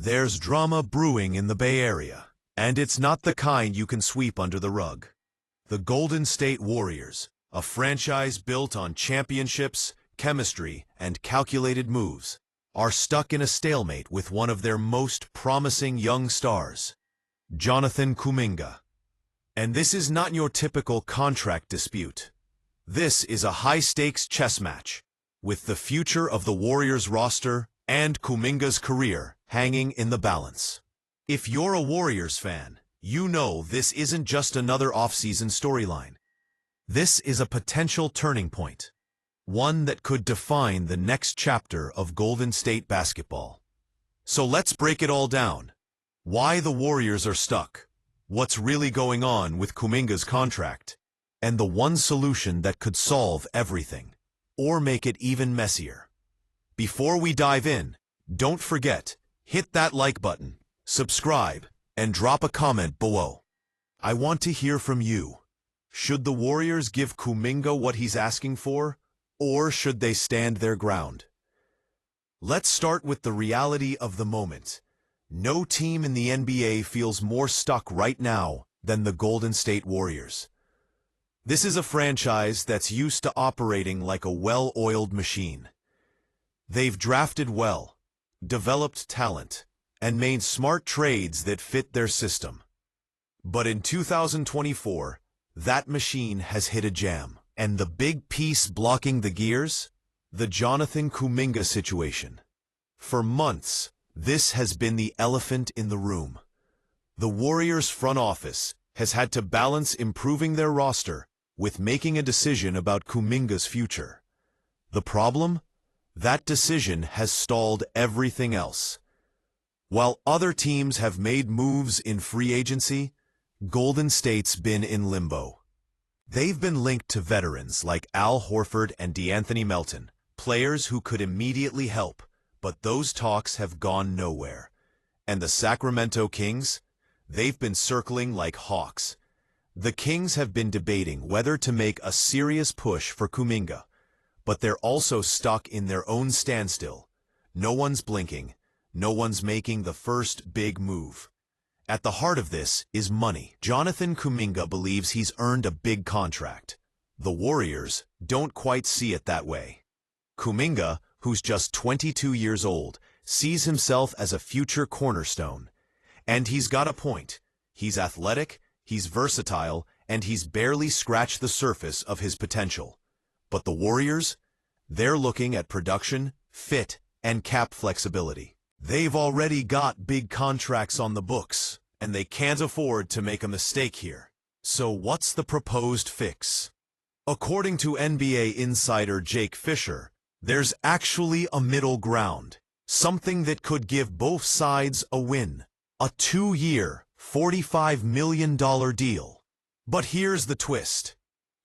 There's drama brewing in the Bay Area, and it's not the kind you can sweep under the rug. The Golden State Warriors, a franchise built on championships, chemistry, and calculated moves, are stuck in a stalemate with one of their most promising young stars, Jonathan Kuminga. And this is not your typical contract dispute. This is a high-stakes chess match, with the future of the Warriors roster and Kuminga's career hanging in the balance. If you're a Warriors fan, you know this isn't just another off-season storyline. This is a potential turning point, one that could define the next chapter of Golden State basketball. So let's break it all down. Why the Warriors are stuck, what's really going on with Kuminga's contract, and the one solution that could solve everything, or make it even messier. Before we dive in, don't forget, hit that like button, subscribe, and drop a comment below. I want to hear from you. Should the Warriors give Kuminga what he's asking for, or should they stand their ground? Let's start with the reality of the moment. No team in the NBA feels more stuck right now than the Golden State Warriors. This is a franchise that's used to operating like a well-oiled machine. They've drafted well, developed talent, and made smart trades that fit their system. But in 2024, that machine has hit a jam. And the big piece blocking the gears? The Jonathan Kuminga situation. For months, this has been the elephant in the room. The Warriors front office has had to balance improving their roster with making a decision about Kuminga's future. The problem? That decision has stalled everything else. While other teams have made moves in free agency, Golden State's been in limbo. They've been linked to veterans like Al Horford and DeAnthony Melton, players who could immediately help, but those talks have gone nowhere. And the Sacramento Kings? They've been circling like hawks. The Kings have been debating whether to make a serious push for Kuminga, but they're also stuck in their own standstill. No one's blinking. No one's making the first big move. At the heart of this is money. Jonathan Kuminga believes he's earned a big contract. The Warriors don't quite see it that way. Kuminga, who's just 22 years old, sees himself as a future cornerstone. And he's got a point. He's athletic, he's versatile, and he's barely scratched the surface of his potential. But the Warriors? They're looking at production, fit, and cap flexibility. They've already got big contracts on the books, and they can't afford to make a mistake here. So what's the proposed fix? According to NBA insider Jake Fisher, there's actually a middle ground, something that could give both sides a win. A 2-year, $45 million deal. But here's the twist.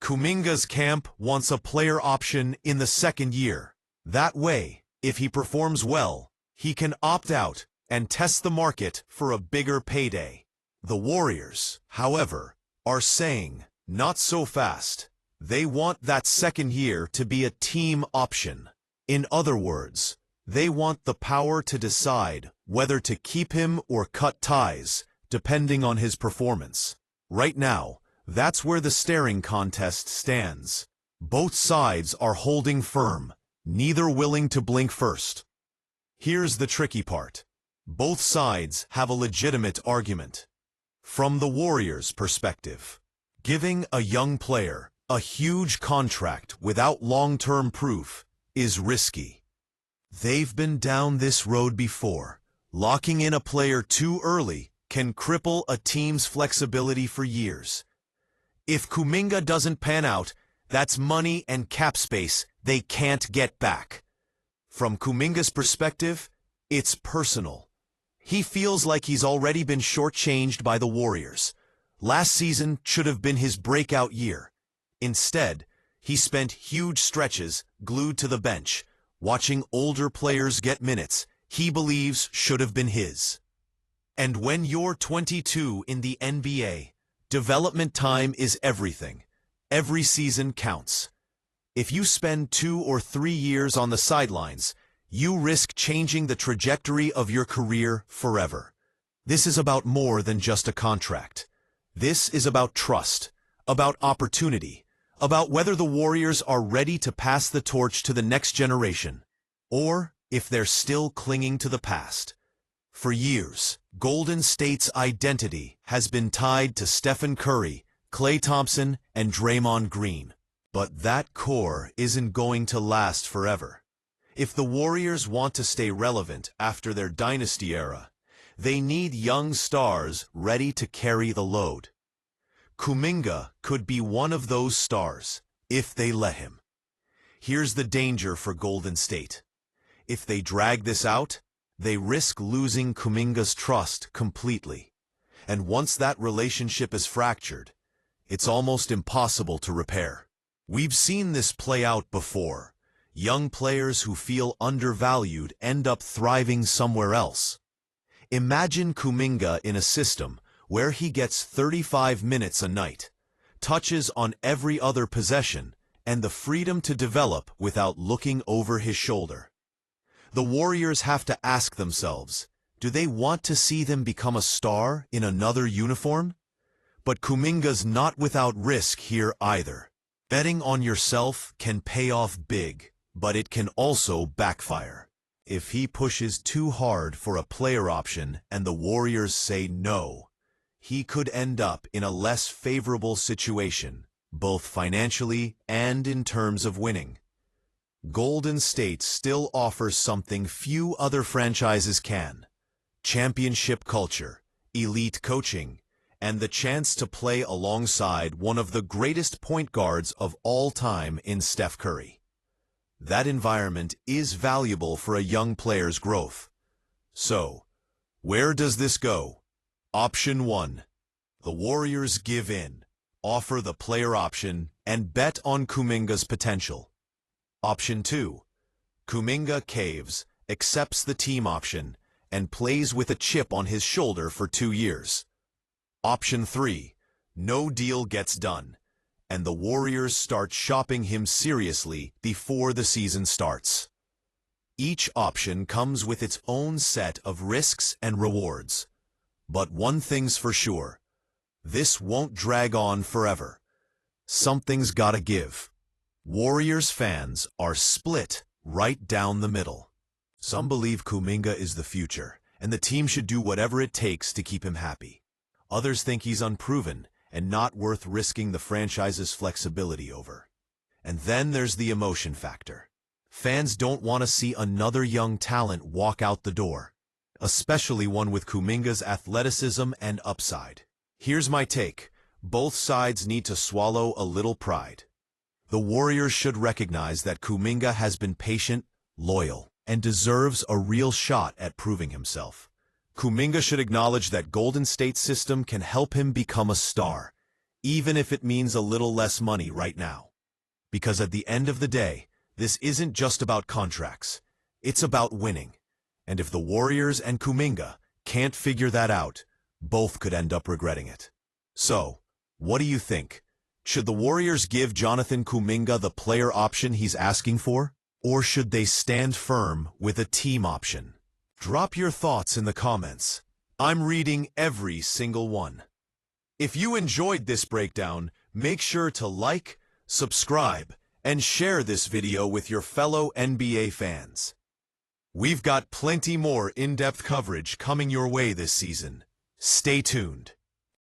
Kuminga's camp wants a player option in the second year. That way, if he performs well, he can opt out and test the market for a bigger payday. The Warriors, however, are saying, not so fast. They want that second year to be a team option. In other words, they want the power to decide whether to keep him or cut ties, depending on his performance. Right now, that's where the staring contest stands. Both sides are holding firm, neither willing to blink first. Here's the tricky part. Both sides have a legitimate argument. From the Warriors' perspective, giving a young player a huge contract without long-term proof is risky. They've been down this road before. Locking in a player too early can cripple a team's flexibility for years. If Kuminga doesn't pan out, that's money and cap space they can't get back. From Kuminga's perspective, it's personal. He feels like he's already been shortchanged by the Warriors. Last season should have been his breakout year. Instead, he spent huge stretches glued to the bench, watching older players get minutes he believes should have been his. And when you're 22 in the NBA, development time is everything. Every season counts. If you spend 2 or 3 years on the sidelines, you risk changing the trajectory of your career forever. This is about more than just a contract. This is about trust, about opportunity, about whether the Warriors are ready to pass the torch to the next generation, or if they're still clinging to the past. For years, Golden State's identity has been tied to Stephen Curry, Klay Thompson, and Draymond Green. But that core isn't going to last forever. If the Warriors want to stay relevant after their dynasty era, they need young stars ready to carry the load. Kuminga could be one of those stars, if they let him. Here's the danger for Golden State. If they drag this out, they risk losing Kuminga's trust completely. And once that relationship is fractured, it's almost impossible to repair. We've seen this play out before. Young players who feel undervalued end up thriving somewhere else. Imagine Kuminga in a system where he gets 35 minutes a night, touches on every other possession, and the freedom to develop without looking over his shoulder. The Warriors have to ask themselves, do they want to see them become a star in another uniform? But Kuminga's not without risk here either. Betting on yourself can pay off big, but it can also backfire. If he pushes too hard for a player option and the Warriors say no, he could end up in a less favorable situation, both financially and in terms of winning. Golden State still offers something few other franchises can: championship culture, elite coaching, and the chance to play alongside one of the greatest point guards of all time in Steph Curry. That environment is valuable for a young player's growth. So, where does this go? Option 1. The Warriors give in, offer the player option, and bet on Kuminga's potential. Option 2. Kuminga caves, accepts the team option, and plays with a chip on his shoulder for 2 years. Option 3. No deal gets done, and the Warriors start shopping him seriously before the season starts. Each option comes with its own set of risks and rewards. But one thing's for sure: this won't drag on forever. Something's gotta give. Warriors fans are split right down the middle. Some believe Kuminga is the future, and the team should do whatever it takes to keep him happy. Others think he's unproven and not worth risking the franchise's flexibility over. And then there's the emotion factor. Fans don't want to see another young talent walk out the door, especially one with Kuminga's athleticism and upside. Here's my take: both sides need to swallow a little pride. The Warriors should recognize that Kuminga has been patient, loyal, and deserves a real shot at proving himself. Kuminga should acknowledge that Golden State's system can help him become a star, even if it means a little less money right now. Because at the end of the day, this isn't just about contracts. It's about winning. And if the Warriors and Kuminga can't figure that out, both could end up regretting it. So, what do you think? Should the Warriors give Jonathan Kuminga the player option he's asking for? Or should they stand firm with a team option? Drop your thoughts in the comments. I'm reading every single one. If you enjoyed this breakdown, make sure to like, subscribe, and share this video with your fellow NBA fans. We've got plenty more in-depth coverage coming your way this season. Stay tuned.